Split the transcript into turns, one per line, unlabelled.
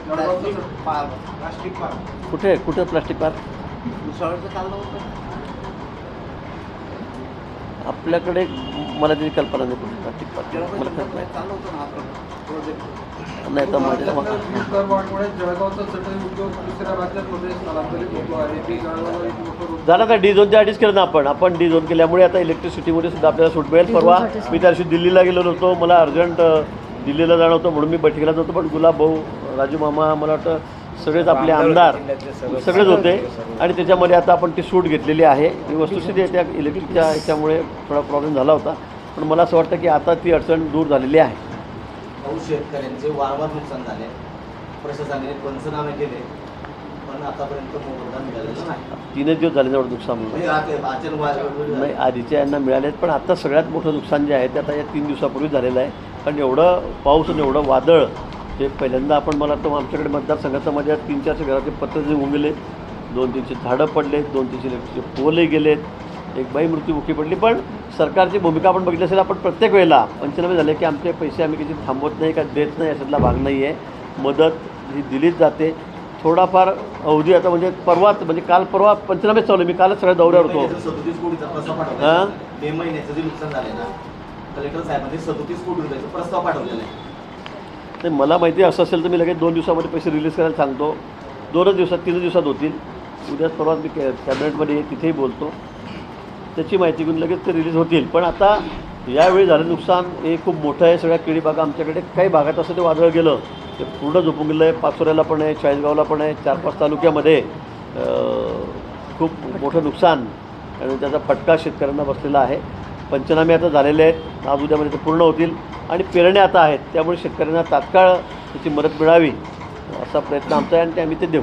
Plastic park
कुठे कुठे plastic park
भुसावळचं चाललं होतं.
आपल्याकडे मला त्याची कल्पना नाही कुठे प्लास्टिक पार्क मला कल्पना
चालू होतं ना हा प्रोजेक्ट.
नाही तर माझ्या
करवाढमुळे जळगावचा चटई उद्योग दुसऱ्या राज्यांमध्ये स्थलांतरित होतो आहे. ती जळगावला एक मोठं रूप.
झालं आता D2च्या अडीच केलं ना आपण D2 केल्यामुळे आता इलेक्ट्रिसिटीमध्ये सुद्धा आपल्याला सूट मिळेल. परवा मी त्या दिवशी दिल्लीला गेलो होतो, मला अर्जंट दिल्लीला जाणं होतं म्हणून मी बैठकीला जातो, पण गुलाब भाऊ, राजू मामा, मला वाटतं सगळेच आपले आमदार सगळेच होते आणि त्याच्यामध्ये आता आपण ती सूट घेतलेली आहे. ही वस्तुस्थिती आहे, त्या इलेक्ट्रिकच्या याच्यामुळे थोडा प्रॉब्लेम झाला होता, पण मला असं वाटतं की आता ती अडचण दूर झालेली आहे.
शेतकऱ्यांचे वारंवार नुकसान झाले, प्रशासनाने पंचनामे केले, पण आतापर्यंत मोबदला मिळालेला नाही.
3 दिवस झाले एवढं नुकसान नाही, आधीच्या यांना मिळालेत, पण आता सगळ्यात मोठं नुकसान जे आहे ते आता या 3 दिवसापूर्वी झालेलं आहे. कारण एवढं पाऊस आणि एवढं वादळ ते पहिल्यांदा आपण मला वाटतं आमच्याकडे मतदारसंघाचं माझ्या 3-4 घराचे पत्र जे उमगले, 2-3 झाडं पडलेत, 2-3 इलेक्ट्रिकचे पोलही गेलेत, एक बाई मृत्यूमुखी पडली. पण सरकारची भूमिका आपण बघितली असेल, आपण प्रत्येक वेळेला पंचनामे झाले की आमचे पैसे आम्ही किती थांबवत नाही का देत नाही याच्यातला भाग नाही आहे. मदत ही दिलीच जाते. थोडाफार अवधी आता म्हणजे परवाच म्हणजे काल परवा पंचनामे चालू, मी कालच सगळ्या दौऱ्यावर होतो.
37 कोटीचा प्रस्ताव पाठवला. मे महिन्याचं जे नुकसान झालं ना, कलेक्टर साहेबांनी 37 कोटी रुपयाचा प्रस्ताव पाठवलेला आहे.
ते मला माहिती असं असेल तर मी लगेच 2 दिवसामध्ये पैसे रिलीज करायला सांगतो. 2 दिवसात 3 दिवसात होतील. उद्याच परवा मी कॅबिनेटमध्ये तिथेही बोलतो, त्याची माहिती घेऊन लगेच ते रिलीज होतील. पण आता यावेळी झालं नुकसान हे खूप मोठं आहे. सगळ्या केळी बागा आमच्याकडे काही भागात असं ते वादळ गेलं ते पूर्ण झोपून गेलं आहे. पाचोऱ्याला पण आहे, चाळीसगावला पण आहे, 4-5 तालुक्यामध्ये खूप मोठं नुकसान आणि त्याचा फटका शेतकऱ्यांना बसलेला आहे. पंचनामे आता झालेले आहेत, आज उद्यामध्ये ते पूर्ण होतील आणि पेरण्या आता आहेत, त्यामुळे शेतकऱ्यांना तात्काळ त्याची मदत मिळावी असा प्रयत्न आमचा आहे आणि ते आम्ही ते देऊ.